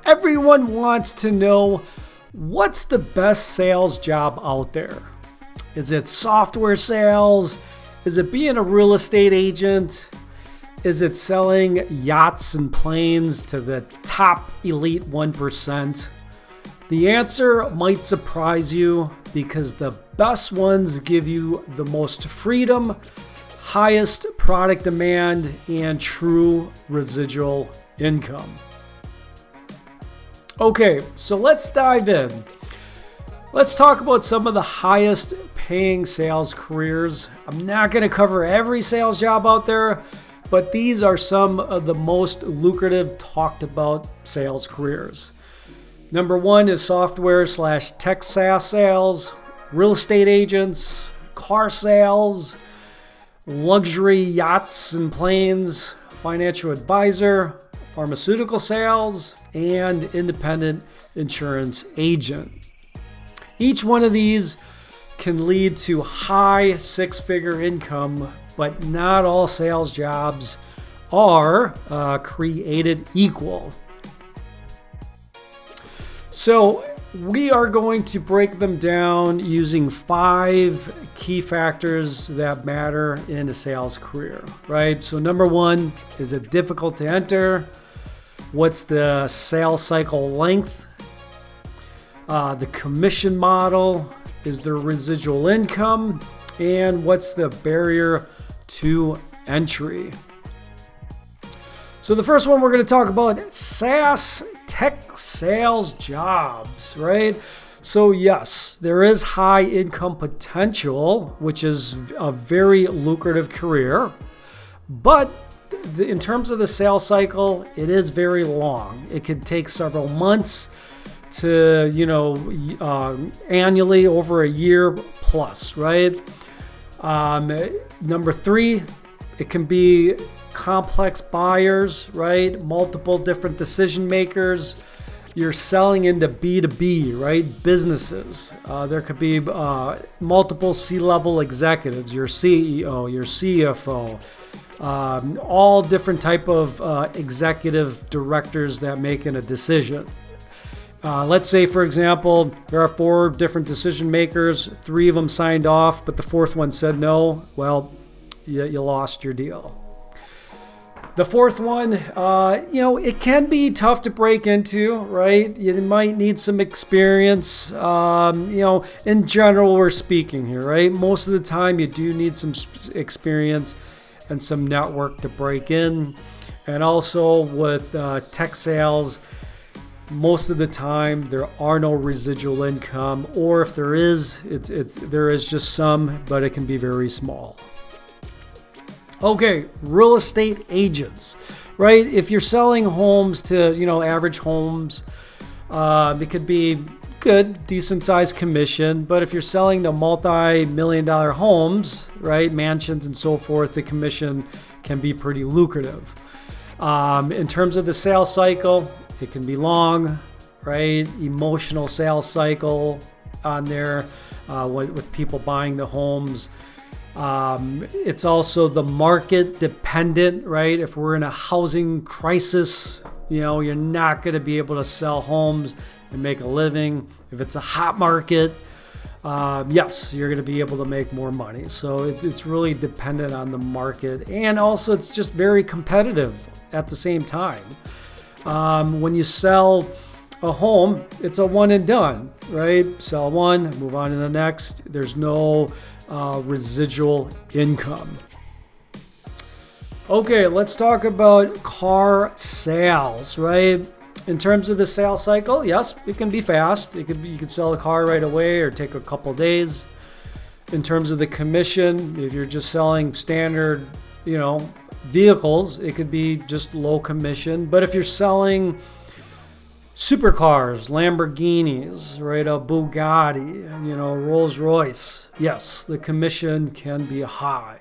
Everyone wants to know, what's the best sales job out there? Is it software sales? Is it being a real estate agent? Is it selling yachts and planes to the top elite 1%? The answer might surprise you, because the best ones give you the most freedom, highest product demand, and true residual income. Okay, so let's dive in. Let's talk about some of the highest paying sales careers. I'm not going to cover every sales job out there, but these are some of the most lucrative talked about sales careers. Number one is software/tech SaaS sales, real estate agents, car sales, luxury yachts and planes, financial advisor, pharmaceutical sales, and independent insurance agent. Each one of these can lead to high six-figure income, but not all sales jobs are created equal. So we are going to break them down using 5 key factors that matter in a sales career, right? So number one, is it difficult to enter? What's the sales cycle length? The commission model? Is there residual income? And what's the barrier to entry? So the first one we're going to talk about, SaaS tech sales jobs, right? So yes, there is high income potential, which is a very lucrative career, but in terms of the sales cycle, it is very long. It could take several months to, annually, over a year plus, right? Number 3, it can be complex buyers, right? Multiple different decision makers. You're selling into B2B, right? Businesses. There could be multiple C-level executives, your CEO, your CFO, all different type of executive directors that making a decision. Let's say, for example, there are 4 different decision makers, 3 of them signed off, but the 4th one said no. Well, you lost your deal. The 4th one, it can be tough to break into, right? You might need some experience. In general, we're speaking here, right? Most of the time, you do need some experience and some network to break in. And also with tech sales, most of the time, there are no residual income, or if there is, there is just some, but it can be very small. Okay, real estate agents, right? If you're selling homes to, average homes, it could be good, decent sized commission. But if you're selling to multi-million-dollar homes, right, mansions and so forth, the commission can be pretty lucrative. In terms of the sales cycle, it can be long, right? Emotional sales cycle on there with people buying the homes. It's also the market dependent, right? If we're in a housing crisis, you're not going to be able to sell homes and make a living. If it's a hot market, yes, you're going to be able to make more money. So it's really dependent on the market. And also it's just very competitive at the same time. When you sell a home, it's a one and done, right? Sell one, move on to the next. There's no residual income. Okay, let's talk about car sales, right? In terms of the sales cycle, yes, it can be fast. You could sell a car right away or take a couple days. In terms of the commission, if you're just selling standard, vehicles, it could be just low commission. But if you're selling supercars, Lamborghinis, right, a Bugatti, Rolls Royce, yes, the commission can be high.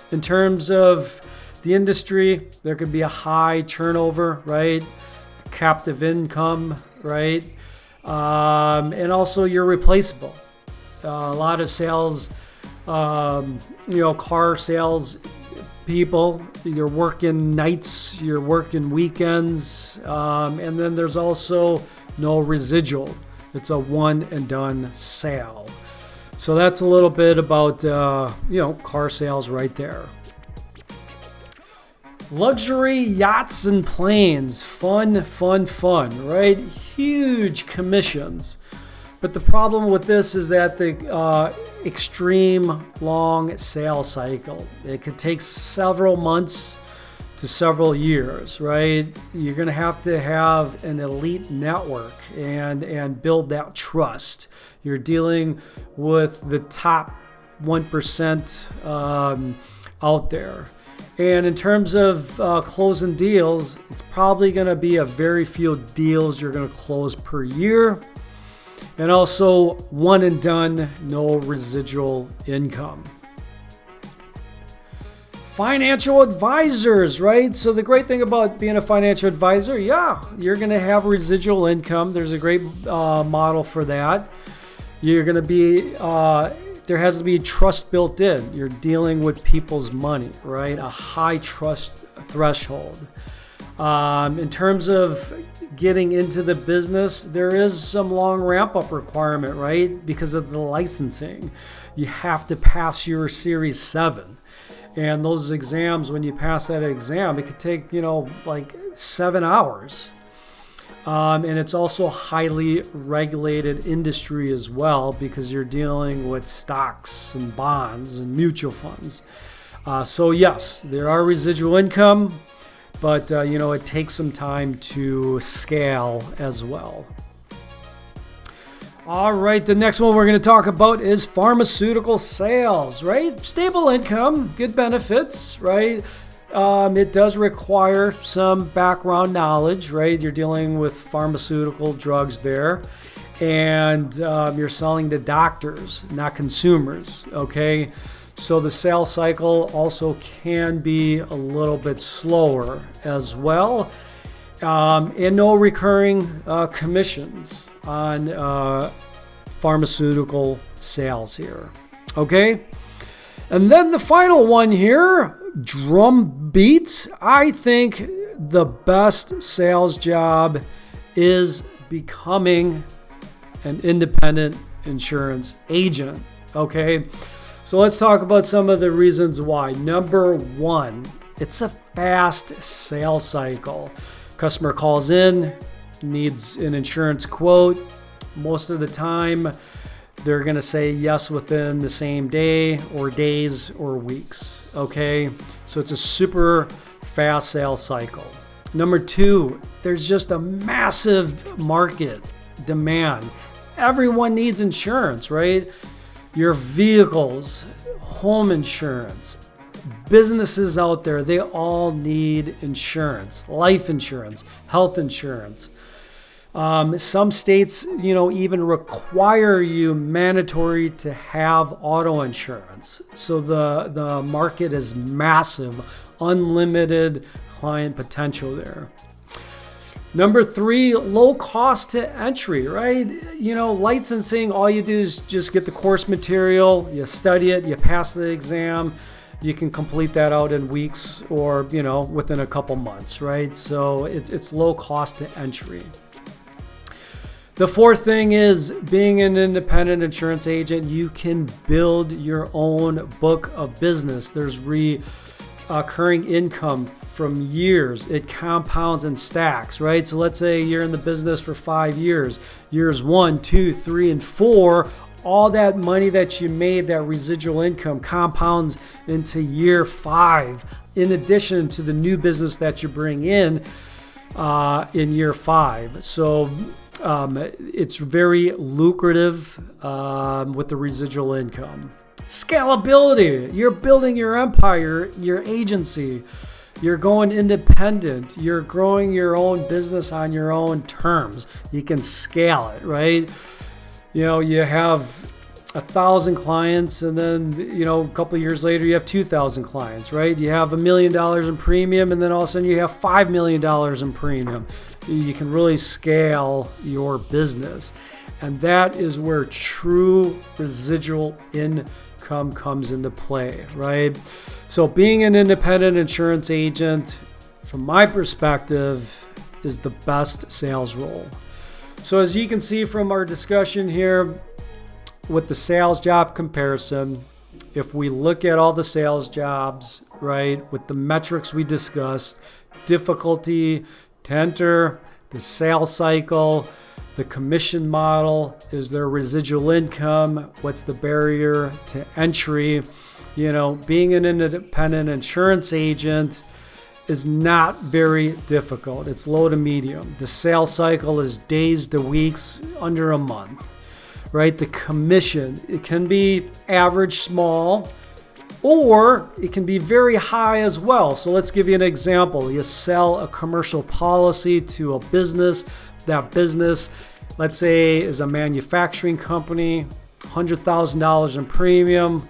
In terms of the industry, there could be a high turnover, right? Captive income, right? And also you're replaceable. A lot of sales, car sales, people. You're working nights, you're working weekends, and then there's also no residual. It's a one and done sale. So that's a little bit about car sales right there. Luxury yachts and planes, fun, right? Huge commissions. But the problem with this is that the extreme long sales cycle. It could take several months to several years, right? You're going to have an elite network and build that trust. You're dealing with the top 1% out there. And in terms of closing deals, it's probably going to be a very few deals you're going to close per year. And also one and done, no residual income. Financial advisors, right? So the great thing about being a financial advisor, you're going to have residual income. There's a great model for that. You're going to be, there has to be trust built in. You're dealing with people's money, right? A high trust threshold. In terms of getting into the business, there is some long ramp-up requirement, right? Because of the licensing. You have to pass your Series 7. And those exams, when you pass that exam, it could take, like 7 hours. And it's also highly regulated industry as well because you're dealing with stocks and bonds and mutual funds. So yes, there are residual income, but it takes some time to scale as well. All right, the next one we're going to talk about is pharmaceutical sales, right? Stable income, good benefits, right? It does require some background knowledge, right? You're dealing with pharmaceutical drugs there, and you're selling to doctors, not consumers, okay? So the sales cycle also can be a little bit slower as well. And no recurring commissions on pharmaceutical sales here. Okay? And then the final one here, drum beats. I think the best sales job is becoming an independent insurance agent. Okay? So let's talk about some of the reasons why. Number one, it's a fast sales cycle. Customer calls in, needs an insurance quote. Most of the time, they're going to say yes within the same day or days or weeks. Okay, so it's a super fast sales cycle. Number two, there's just a massive market demand. Everyone needs insurance, right? Your vehicles, home insurance, businesses out there, they all need insurance, life insurance, health insurance. Some states, even require you mandatory to have auto insurance. So the market is massive, unlimited client potential there. Number three, low cost to entry, right? Licensing, all you do is just get the course material, you study it, you pass the exam. You can complete that out in weeks or, within a couple months, right? So it's low cost to entry. The fourth thing is being an independent insurance agent, you can build your own book of business. There's recurring income from years. It compounds and stacks, right? So let's say you're in the business for 5 years. Years 1, 2, 3, and 4, all that money that you made, that residual income compounds into year 5, in addition to the new business that you bring in year 5. So it's very lucrative with the residual income. Scalability. You're building your empire, your agency. You're going independent. You're growing your own business on your own terms. You can scale it, right? You have 1,000 clients, and then a couple of years later you have 2,000 clients, right? You have $1 million in premium, and then all of a sudden you have $5 million in premium. You can really scale your business, and that is where true residual income income comes into play, right? So being an independent insurance agent, from my perspective, is the best sales role. So as you can see from our discussion here with the sales job comparison, if we look at all the sales jobs, right, with the metrics we discussed, difficulty to enter, the sales cycle, the commission model, is there residual income, what's the barrier to entry, being an independent insurance agent is not very difficult. It's low to medium. The sales cycle is days to weeks, under a month, right? The commission, it can be average, small, or it can be very high as well. So let's give you an example. You sell a commercial policy to a business. That business, let's say, is a manufacturing company, $100,000 in premium.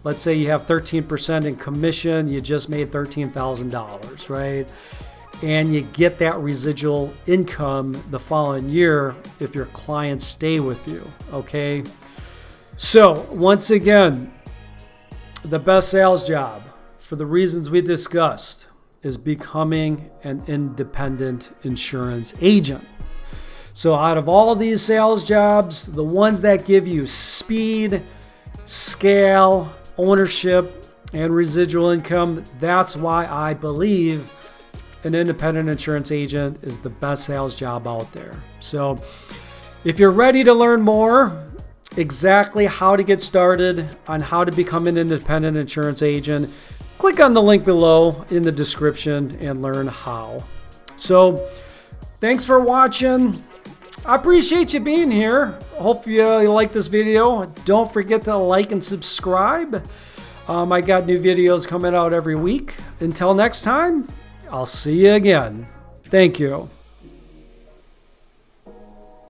Let's say you have 13% in commission, you just made $13,000, right? And you get that residual income the following year if your clients stay with you, okay? So once again, the best sales job, for the reasons we discussed, is becoming an independent insurance agent. So out of all these sales jobs, the ones that give you speed, scale, ownership, and residual income, that's why I believe an independent insurance agent is the best sales job out there. So if you're ready to learn more exactly how to get started on how to become an independent insurance agent, click on the link below in the description and learn how. So thanks for watching. I appreciate you being here. Hope you like this video. Don't forget to like and subscribe. I got new videos coming out every week. Until next time, I'll see you again. Thank you.